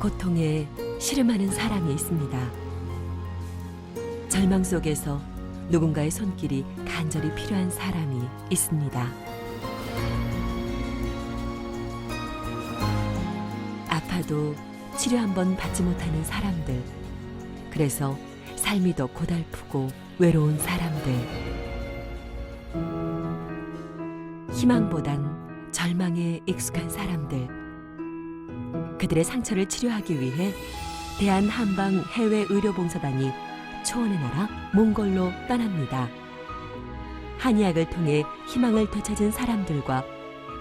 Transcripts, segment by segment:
고통에 씨름하는 사람이 있습니다. 절망 속에서 누군가의 손길이 간절히 필요한 사람이 있습니다. 아파도 치료 한번 받지 못하는 사람들, 그래서 삶이 더 고달프고 외로운 사람들, 희망보단 절망에 익숙한 사람들, 그들의 상처를 치료하기 위해 대한한방 해외의료봉사단이 초원의 나라 몽골로 떠납니다. 한의학을 통해 희망을 되찾은 사람들과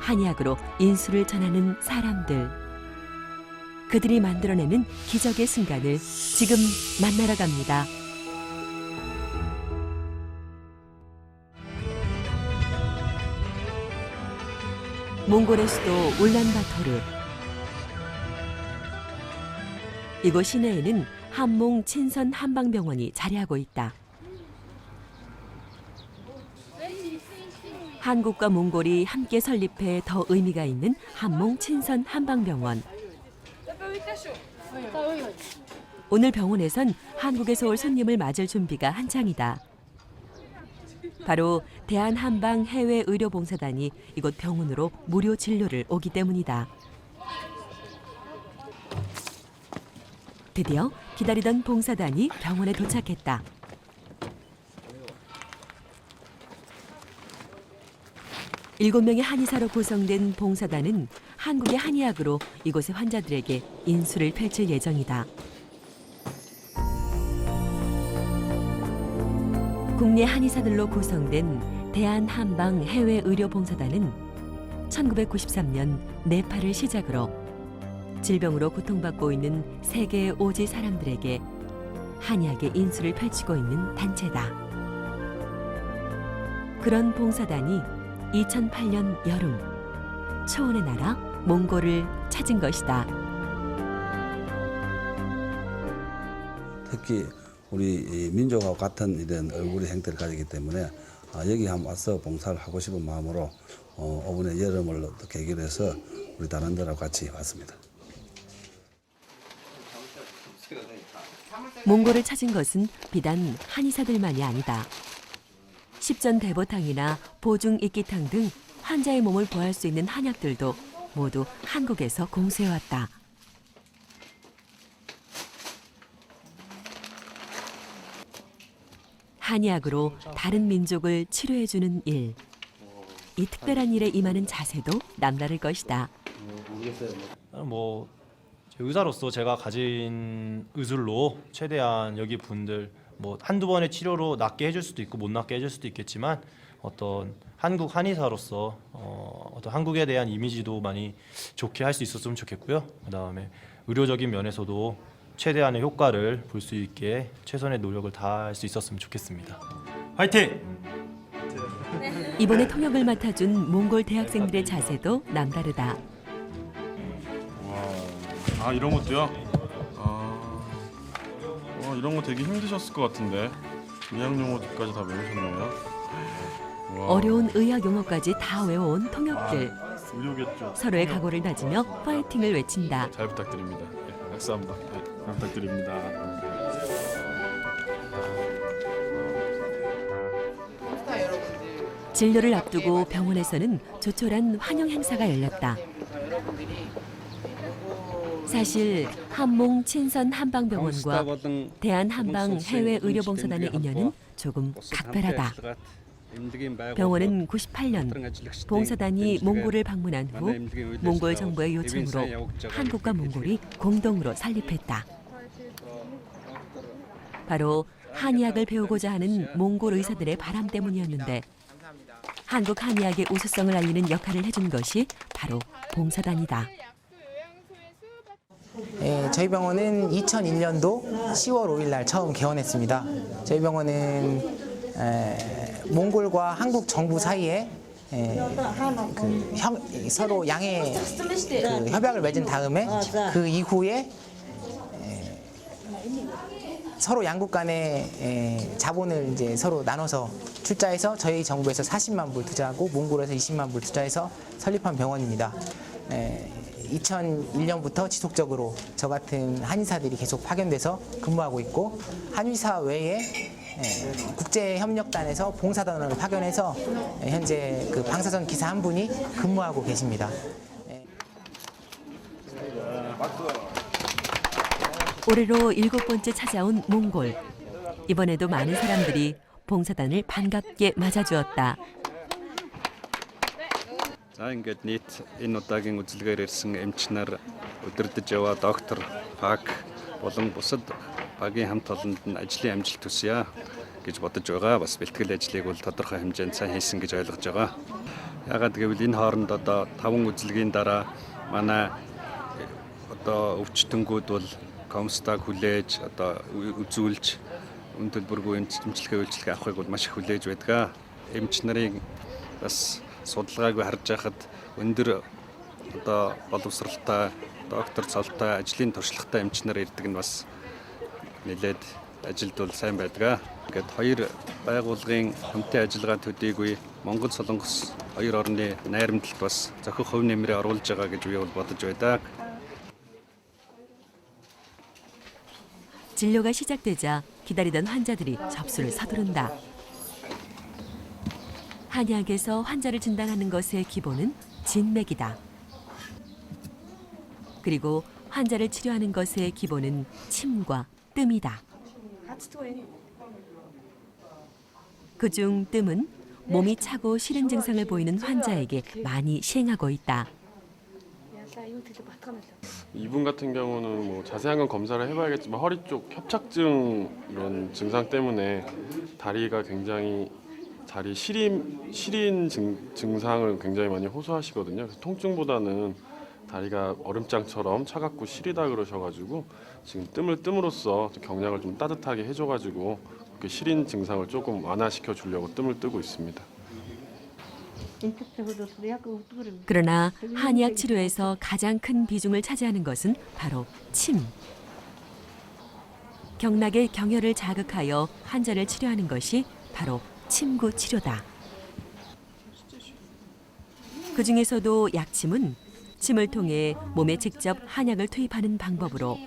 한의학으로 인수를 전하는 사람들, 그들이 만들어내는 기적의 순간을 지금 만나러 갑니다. 몽골의 수도 울란바토르. 이곳 시내에는 한몽 친선 한방병원이 자리하고 있다. 한국과 몽골이 함께 설립해 더 의미가 있는 한몽 친선 한방병원. 오늘 병원에선 한국에서 올 손님을 맞을 준비가 한창이다. 바로 대한한방 해외의료봉사단이 이곳 병원으로 무료 진료를 오기 때문이다. 드디어 기다리던 봉사단이 병원에 도착했다. 일곱 명의 한의사로 구성된 봉사단은 한국의 한의학으로 이곳의 환자들에게 인수를 펼칠 예정이다. 국내 한의사들로 구성된 대한한방 해외의료봉사단은 1993년 네팔을 시작으로 질병으로 고통받고 있는 세계의 오지 사람들에게 한의학의 인수를 펼치고 있는 단체다. 그런 봉사단이 2008년 여름 초원의 나라 몽골을 찾은 것이다. 특히 우리 민족하고 같은 이런 얼굴의 형태를 가지기 때문에 여기 한번 와서 봉사를 하고 싶은 마음으로 이번에 여름을 계기로 해서 우리 단원들하고 같이 왔습니다. 몽골을 찾은 것은 비단 한의사들만이 아니다. 십전대보탕이나 보중익기탕 등 환자의 몸을 보호할 수 있는 한약들도 모두 한국에서 공수해왔다. 한의학으로 다른 민족을 치료해주는 일. 이 특별한 일에 임하는 자세도 남다를 것이다. 의사로서 제가 가진 의술로 최대한 여기 분들 한두 번의 치료로 낫게 해줄 수도 있고 못 낫게 해줄 수도 있겠지만 어떤 한국 한의사로서 어떤 한국에 대한 이미지도 많이 좋게 할 수 있었으면 좋겠고요. 그다음에 의료적인 면에서도 최대한의 효과를 볼 수 있게 최선의 노력을 다할 수 있었으면 좋겠습니다. 화이팅! 이번에 통역을 맡아준 몽골 대학생들의 자세도 남다르다. 와, 이런 것도요? 이런 거 되게 힘드셨을 것 같은데 의학 용어까지 다 외우셨네요. 와. 어려운 의학 용어까지 다 외워온 통역들. 의료겠죠. 서로의 각오를 다지며 파이팅을 외친다. 잘 부탁드립니다. 감사합니다. 잘 부탁드립니다. 진료를 앞두고 병원에서는 조촐한 환영 행사가 열렸다. 사실 한몽 친선 한방병원과 대한한방 해외의료봉사단의 인연은 조금 각별하다. 병원은 98년 봉사단이 몽골을 방문한 후 몽골 정부의 요청으로 한국과 몽골이 공동으로 설립했다. 바로 한의학을 배우고자 하는 몽골 의사들의 바람 때문이었는데 한국 한의학의 우수성을 알리는 역할을 해준 것이 바로 봉사단이다. 저희 병원은 2001년도 10월 5일 날 처음 개원했습니다. 저희 병원은 몽골과 한국 정부 사이에 서로 양해 협약을 맺은 다음에 그 이후에 서로 양국 간의 자본을 이제 서로 나눠서 출자해서 저희 정부에서 40만 불 투자하고 몽골에서 20만 불 투자해서 설립한 병원입니다. 2001년부터 지속적으로 저 같은 한의사들이 계속 파견돼서 근무하고 있고 한의사 외에 국제협력단에서 봉사단으로 파견해서 현재 그 방사선 기사 한 분이 근무하고 계십니다. 올해로 7번째 찾아온 몽골. 이번에도 많은 사람들이 봉사단을 반갑게 맞아주었다. За ингээд нийт энэ удаагийн үзлэгээр ирсэн эмч нар удирдах яваа доктор, фак болон бусад багийн хамт олонд нь ажлын амжилт хүсье гэж бодож байгаа. Бас бэлтгэл ажлыг бол тодорхой хэмжээнд сайн хийсэн гэж ойлгож байгаа. Яагаад гэвэл энэ хооронд одоо 5 үзлэгийн дараа манай одоо өвчтөнгүүд бол комстаг хүлээж одоо үзүүлж үн төлбөргүй эмчилгээ үйлчилгээ авахыг бол маш их хүлээж байдаг. Эмч нарын бас судалгааг харж байхад өндөр одоо боловсралтай, доктор цолтой, ажлын туршлагатай эмч нар ирдэг нь бас нэлээд ажилд бол сайн байдаг. Ингээд хоёр байгууллагын хамтын ажиллагаа төдийгүй Монгол Солонгос хоёр орны найрамдалд бас зохих хөв нэмрээ оруулж байгаа гэж би бол бодож байдаг. 진료가 시작되자 기다리던 환자들이 접수를 서두른다. 한의학에서 환자를 진단하는 것의 기본은 진맥이다. 그리고 환자를 치료하는 것의 기본은 침과 뜸이다. 그중 뜸은 몸이 차고 시린 증상을 보이는 환자에게 많이 시행하고 있다. 이분 같은 경우는 뭐 자세한 건 검사를 해봐야겠지만 허리 쪽 협착증 이런 증상 때문에 다리가 굉장히 다리 시린 증상을 굉장히 많이 호소하시거든요. 그래서 통증보다는 다리가 얼음장처럼 차갑고 시리다 그러셔가지고 지금 뜸을 뜸으로써 경락을 좀 따뜻하게 해줘가지고 그 시린 증상을 조금 완화시켜 주려고 뜸을 뜨고 있습니다. 그러나 한의학 치료에서 가장 큰 비중을 차지하는 것은 바로 침. 경락의 경혈을 자극하여 환자를 치료하는 것이 바로 침구 치료다. 그 중에서도 약침은 침을 통해 몸에 직접 한약을 투입하는 방법으로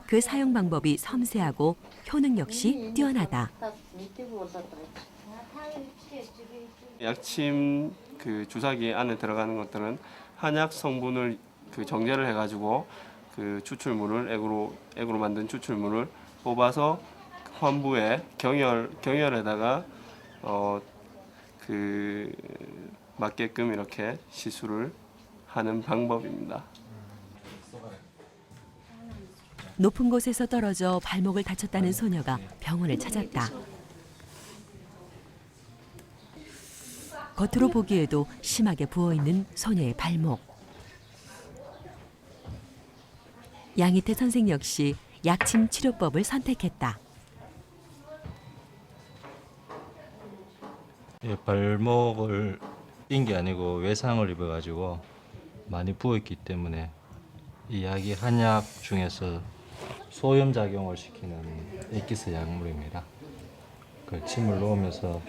그 사용 방법이 섬세하고 효능 역시 뛰어나다. 약침 그 주사기 안에 들어가는 것들은 한약 성분을 그 정제를 해가지고 그 추출물을 액으로 만든 추출물을 뽑아서 환부에 경혈에다가 그 맞게끔 이렇게 시술을 하는 방법입니다. 높은 곳에서 떨어져 발목을 다쳤다는 소녀가 병원을 찾았다. 겉으로 보기에도 심하게 부어있는 소녀의 발목. 양희태 선생 역시 약침 치료법을 선택했다. 예, 발목을 인 게 아니고 외상을 입어가지고 많이 부어있기 때문에 이 약이 한약 중에서 소염 작용을 시키는 액기스 약물입니다. 그 침을 놓으면서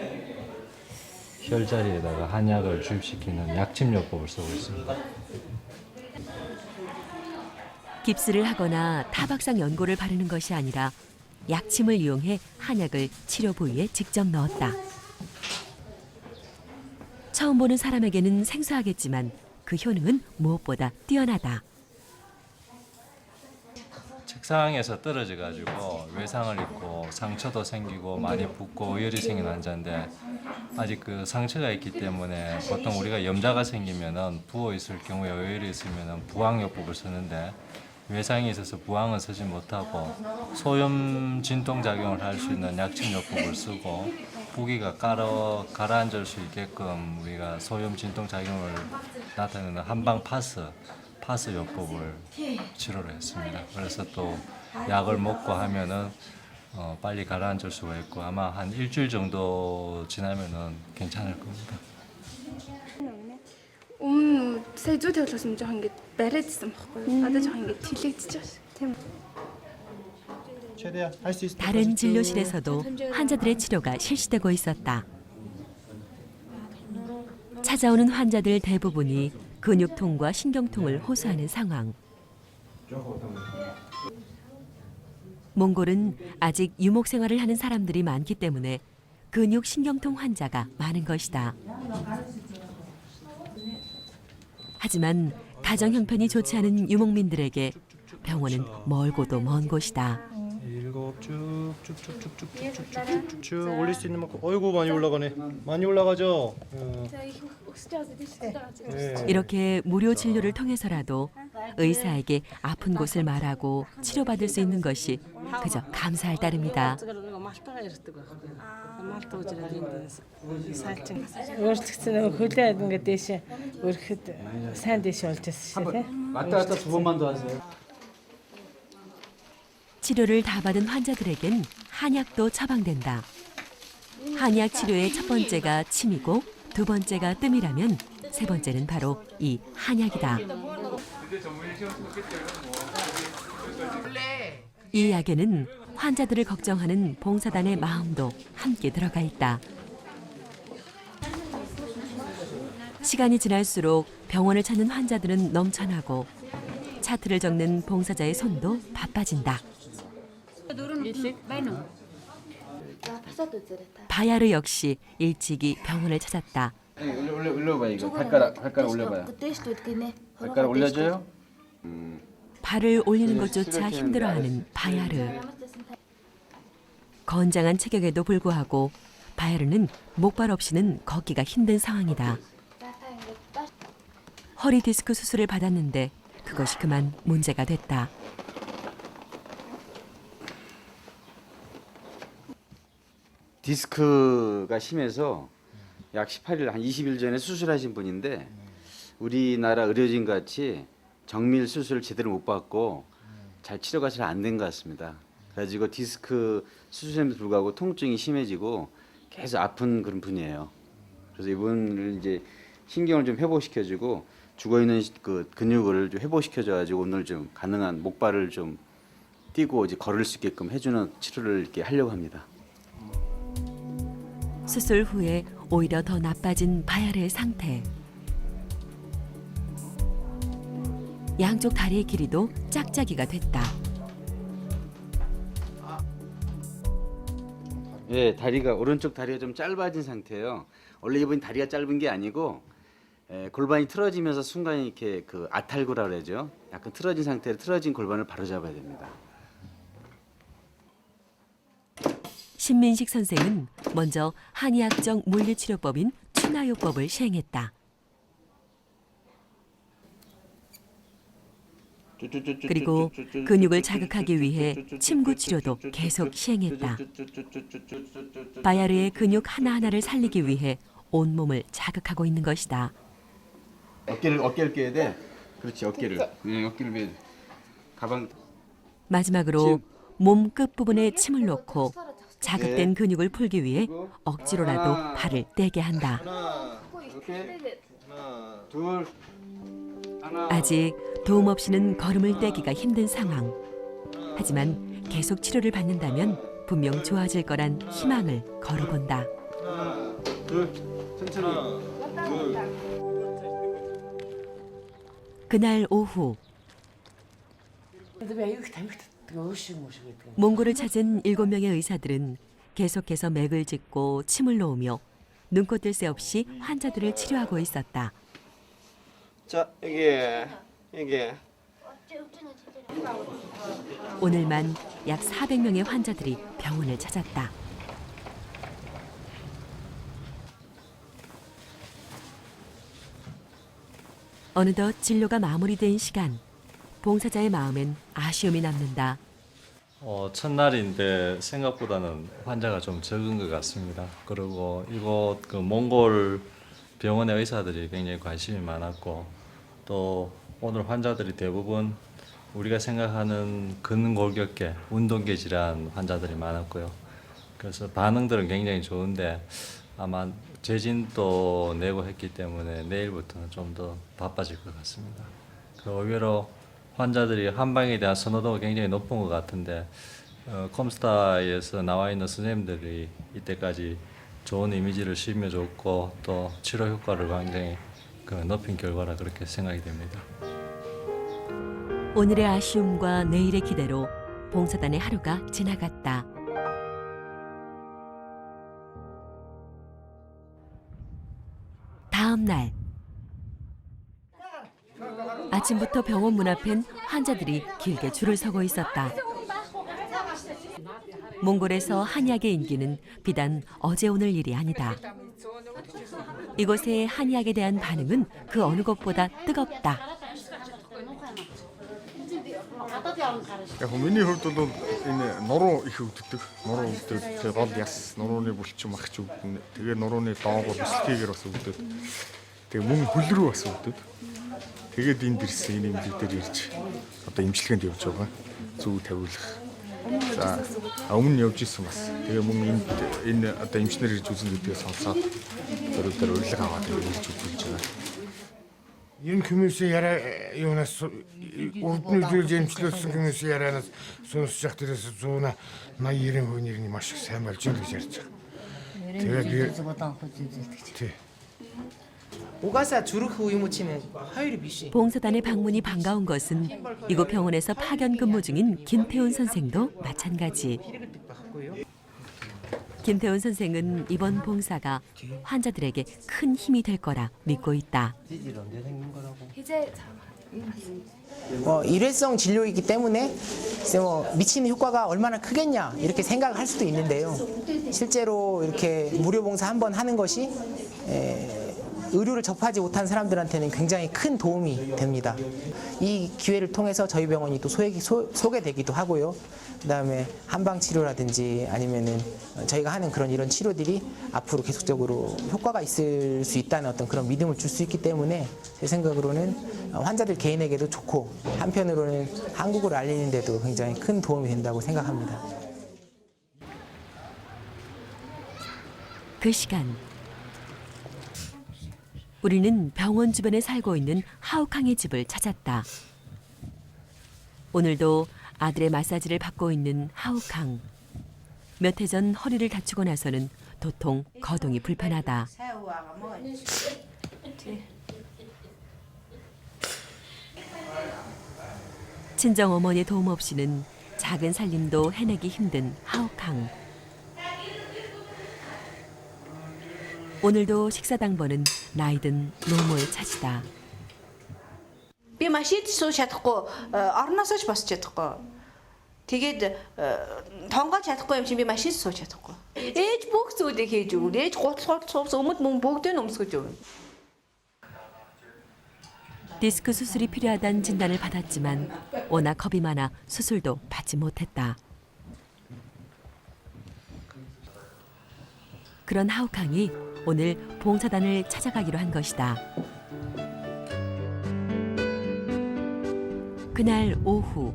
혈 자리에다가 한약을 주입시키는 약침요법을 쓰고 있습니다. 깁스를 하거나 타박상 연고를 바르는 것이 아니라 약침을 이용해 한약을 치료 부위에 직접 넣었다. 처음 보는 사람에게는 생소하겠지만 그 효능은 무엇보다 뛰어나다. 책상에서 떨어져 가지고 외상을 입고 상처도 생기고 많이 붓고 어혈이 생긴 환자인데 아직 그 상처가 있기 때문에 보통 우리가 염자가 생기면은 부어 있을 경우에 어혈이 있으면은 부항요법을 쓰는데 외상이 있어서 부항은 쓰지 못하고 소염 진통 작용을 할 수 있는 약침요법을 쓰고 부기가 가라앉을 수 있게끔 우리가 소염 진통 작용을 나타내는 한방 파스 요법을 치료를 했습니다. 그래서 또 약을 먹고 하면은 빨리 가라앉을 수가 있고 아마 한 일주일 정도 지나면은 괜찮을 겁니다. сая зүү тавилгаас юм жоохон ингэж бариадсан байхгүй юу? Одоо жоохон ингэж тэлэгдэж байна. Тийм. 다른 진료실에서도 환자들의 치료가 실시되고 있었다. 찾아오는 환자들 대부분이 근육통과 신경통을 호소하는 상황. 몽골은 아직 유목 생활을 하는 사람들이 많기 때문에 근육 신경통 환자가 많은 것이다. 하지만 가정 형편이 좋지 않은 유목민들에게 병원은 멀고도 먼 곳이다. 7 쭉쭉쭉쭉쭉쭉쭉쭉 올릴 수 있는 만큼. 어이구 많이 올라가네. 많이 올라가죠. 이렇게 무료 진료를 통해서라도 의사에게 아픈 곳을 말하고 치료받을 수 있는 것이 그저 감사할 따름이다. 왔다 갔다 2번만 더 하세요. 치료를 다 받은 환자들에겐 한약도 처방된다. 한약 치료의 첫 번째가 침이고 두 번째가 뜸이라면 세 번째는 바로 이 한약이다. 이 약에는 환자들을 걱정하는 봉사단의 마음도 함께 들어가 있다. 시간이 지날수록 병원을 찾는 환자들은 넘쳐나고 차트를 적는 봉사자의 손도 바빠진다. 바야르 역시 일찍이 병원을 찾았다. 올려봐요 이거. 발가락 올려봐요. 발가락 올려줘요? 발을 올리는 것조차 힘들어하는 바야르. 건장한 체격에도 불구하고 바야르는 목발 없이는 걷기가 힘든 상황이다. 허리 디스크 수술을 받았는데 그것이 그만 문제가 됐다. 디스크가 심해서 약 18일, 한 20일 전에 수술하신 분인데 우리나라 의료진 같이 정밀 수술을 제대로 못 받고 잘 치료가 잘 안 된 것 같습니다. 그래가지고 디스크 수술에도 불구하고 통증이 심해지고 계속 아픈 그런 분이에요. 그래서 이분을 이제 신경을 좀 회복시켜주고 죽어있는 그 근육을 좀 회복시켜줘가지고 오늘 좀 가능한 목발을 좀 띄고 이제 걸을 수 있게끔 해주는 치료를 이렇게 하려고 합니다. 수술 후에 오히려 더 나빠진 바야르의 상태. 양쪽 다리의 길이도 짝짝이가 됐다. 예, 다리가 오른쪽 다리가 좀 짧아진 상태예요. 원래 이분 다리가 짧은 게 아니고 골반이 틀어지면서 순간 이렇게 그 아탈구라 그러죠. 약간 틀어진 상태로 틀어진 골반을 바로잡아야 됩니다. 신민식 선생은 먼저 한의학적 물리치료법인 추나요법을 시행했다. 그리고 근육을 자극하기 위해 침구 치료도 계속 시행했다. 바야르의 근육 하나하나를 살리기 위해 온몸을 자극하고 있는 것이다. 어깨를 껴야 돼. 그렇지, 어깨를. 어깨를 매. 가방. 마지막으로 몸 끝부분에 침을 놓고 자극된 근육을 풀기 위해 억지로라도 발을 떼게 한다. 이렇게. 하나, 둘. 하나. 아직 도움 없이는 걸음을 떼기가 힘든 상황. 하지만 계속 치료를 받는다면 분명 좋아질 거란 희망을 걸어본다. 하나, 둘. 천천히. 둘. 그날 오후 몽골을 찾은 7명의 의사들은 계속해서 맥을 짚고 침을 놓으며 눈코 뜰 새 없이 환자들을 치료하고 있었다. 자, 여기. 오늘만 약 400명의 환자들이 병원을 찾았다. 어느덧 진료가 마무리된 시간. 봉사자의 마음엔 아쉬움이 남는다. 첫날인데 생각보다는 환자가 좀 적은 것 같습니다. 그리고 이곳 그 몽골 병원의 의사들이 굉장히 관심이 많았고 또 오늘 환자들이 대부분 우리가 생각하는 근골격계, 운동계 질환 환자들이 많았고요. 그래서 반응들은 굉장히 좋은데 아마 재진도 내고 했기 때문에 내일부터는 좀 더 바빠질 것 같습니다. 의외로 환자들이 한방에 대한 선호도가 굉장히 높은 것 같은데 컴스타에서 나와 있는 선생님들이 이때까지 좋은 이미지를 심어줬고 또 치료 효과를 굉장히 그 높인 결과라 그렇게 생각이 됩니다. 오늘의 아쉬움과 내일의 기대로 봉사단의 하루가 지나갔다. 다음 날 아침부터 병원 문 앞엔 환자들이 길게 줄을 서고 있었다. 몽골에서 한약의 인기는 비단 어제 오늘 일이 아니다. 이곳의 한약에 대한 반응은 그 어느 것보다 뜨겁다. Яг миний хувьд бол энэ нуруу их өвддөг. Нуруу өвдөд тэгээ гол яс нурууны булчин магч өвдөн. Тэгээ нурууны доогоор бислэгээр бас өвдөд. Тэгээ мөн хөл рүү бас өвдөд. Тэгээд энэ дэрс энэ эмнэлэг дээр ирж одоо эмчилгээнд явж байгаа. Зүг тавиулах. За өмнө явж исэн бас. Тэгээ мөн энэ одоо эмчнэр ирж үзэн гэдгийг сонсоод өөрөөр урилга аваад ирж үзүүлж байгаа. Энэ хүмүүсийн яриа юунаас урдны үзүүлж эмчлүүлсэн хүмүүсийн ярианаас сонсож явах дээрээс 180-90% нэрний маш их сайн болж байгаа гэж ярьж байгаа. Тэгээд би 오가사 주르크 의무치는 하율이 비시. 봉사단의 방문이 반가운 것은 이곳 병원에서 파견 근무 중인 김태훈 선생도 마찬가지. 김태훈 선생은 이번 봉사가 환자들에게 큰 힘이 될 거라 믿고 있다. 이제 일회성 진료이기 때문에 글쎄 미치는 효과가 얼마나 크겠냐 이렇게 생각할 수도 있는데요. 실제로 이렇게 무료 봉사 한번 하는 것이 의료를 접하지 못한 사람들한테는 굉장히 큰 도움이 됩니다. 이 기회를 통해서 저희 병원이 또 소개되기도 하고요. 그다음에 한방 치료라든지 아니면은 저희가 하는 이런 치료들이 앞으로 계속적으로 효과가 있을 수 있다는 어떤 그런 믿음을 줄 수 있기 때문에 제 생각으로는 환자들 개인에게도 좋고 한편으로는 한국을 알리는 데도 굉장히 큰 도움이 된다고 생각합니다. 그 시간 우리는 병원 주변에 살고 있는 하우캉의 집을 찾았다. 오늘도 아들의 마사지를 받고 있는 하우캉. 몇 해 전 허리를 다치고 나서는 도통 거동이 불편하다. 친정 어머니의 도움 없이는 작은 살림도 해내기 힘든 하우캉. 오늘도 식사 당번은 나이든 노모의 차지다. Би машид сууж чадахгүй орноосоо ч босч чадахгүй. Тэгээд тонгоож чадахгүй юм чинь би машид сууж чадахгүй. Ээж бүх зүйлийг хийж өгнө. Ээж гутлахад цувс өмд мөн бүгдээ өмсгөж өгнө. 디스크 수술이 필요하다는 진단을 받았지만 워낙 겁이 많아 수술도 받지 못했다. 그런 하우캉이 오늘 봉사단을 찾아가기로 한 것이다. 그날 오후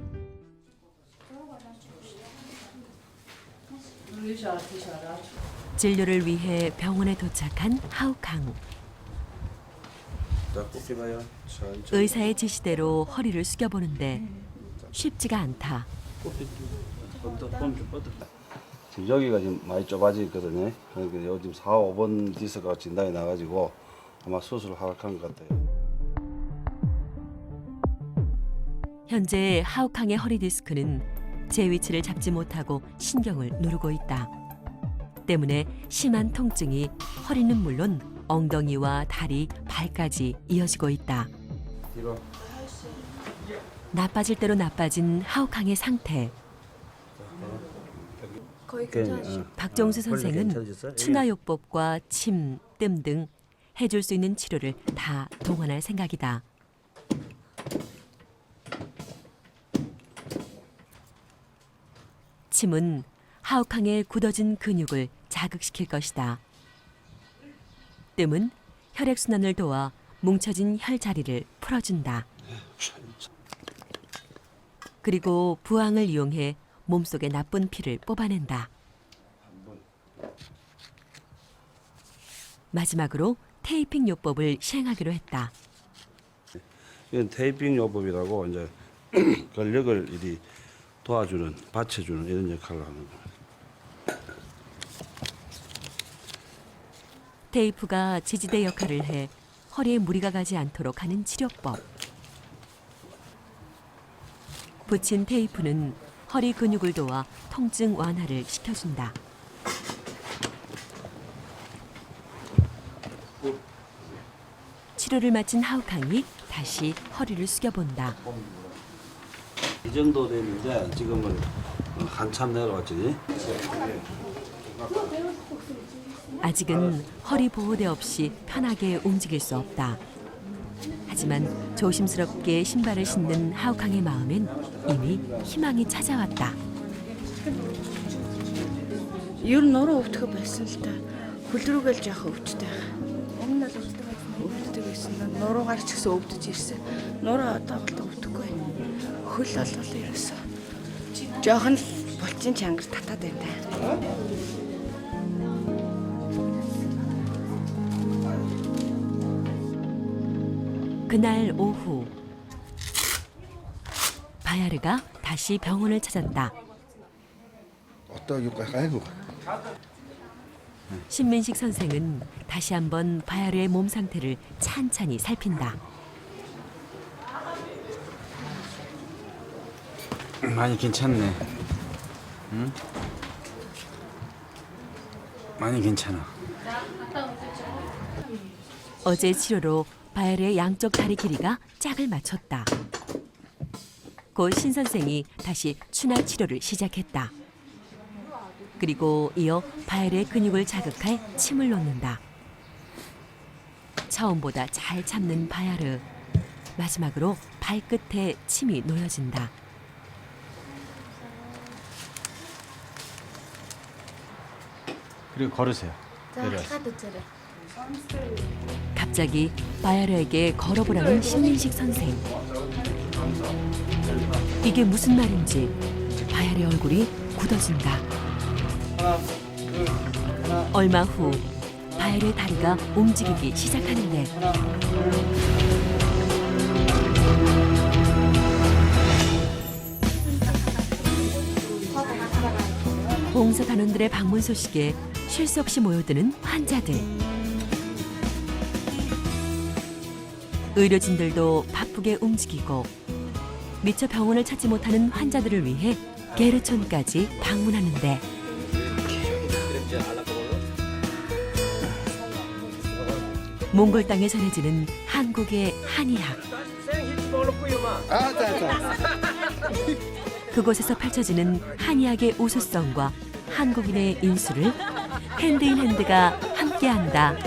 진료를 위해 병원에 도착한 하우캉. 의사의 지시대로 허리를 숙여보는데 쉽지가 않다. 지금 여기가 지금 많이 좁아져 있거든요. 그러니까 요즘 4, 5번 디스크가 진단이 나가지고 아마 수술을 하락한 것 같아요. 현재 하우캉의 허리 디스크는 제 위치를 잡지 못하고 신경을 누르고 있다. 때문에 심한 통증이 허리는 물론 엉덩이와 다리, 발까지 이어지고 있다. 나빠질 대로 나빠진 하우캉의 상태. 거의 괜찮으시죠? 박정수 선생은 추나요법과 침, 뜸 등 해줄 수 있는 치료를 다 동원할 생각이다. 침은 하우캉의 굳어진 근육을 자극시킬 것이다. 뜸은 혈액순환을 도와 뭉쳐진 혈자리를 풀어준다. 그리고 부항을 이용해 몸속의 나쁜 피를 뽑아낸다. 마지막으로 테이핑 요법을 시행하기로 했다. 이건 테이핑 요법이라고 이제 근력을 이리 도와주는, 받쳐주는 이런 역할을 하는 거예요. 테이프가 지지대 역할을 해 허리에 무리가 가지 않도록 하는 치료법. 붙인 테이프는 허리 근육을 도와 통증 완화를 시켜준다. 치료를 마친 하우캉이 다시 허리를 숙여본다. 이 정도 되는데 지금은 한참 내려왔지. 아직은 허리 보호대 없이 편하게 움직일 수 없다. 하지만 조심스럽게 신발을 신는 하우캉의 마음엔 이미 희망이 찾아왔다. Ер нь нуруу өвдөх байсан л та. Хөлрүүгээл жоохон өвддөг. Өмнө нь л өвддөг байсан. Нуруугаар ч гэсэн өвдөж ирсэн. Нуруу одоо бол өвдөхгүй. Хөл бол ерөөсөө. Жоохон л булчин чангар татаад байна. 그날 오후 바야르가 다시 병원을 찾았다. 신민식 선생은 다시 한번 바야르의 몸 상태를 찬찬히 살핀다. 많이 괜찮네. 응? 많이 괜찮아. 어제 치료로 바야르의 양쪽 다리 길이가 짝을 맞췄다. 곧 신 선생이 다시 추나 치료를 시작했다. 그리고 이어 바야르의 근육을 자극할 침을 놓는다. 처음보다 잘 참는 바야르. 마지막으로 발끝에 침이 놓여진다. 그리고 걸으세요. 내려와서. 갑자기 바야르에게 걸어보라는 신민식 선생. 이게 무슨 말인지 바야르의 얼굴이 굳어진다. 얼마 후 바야르의 다리가 움직이기 시작하는데 봉사단원들의 방문 소식에 쉴 수 없이 모여드는 환자들. 의료진들도 바쁘게 움직이고 미처 병원을 찾지 못하는 환자들을 위해 게르촌까지 방문하는데 몽골 땅에 전해지는 한국의 한의학. 그곳에서 펼쳐지는 한의학의 우수성과 한국인의 인수를 핸드인핸드가 함께한다.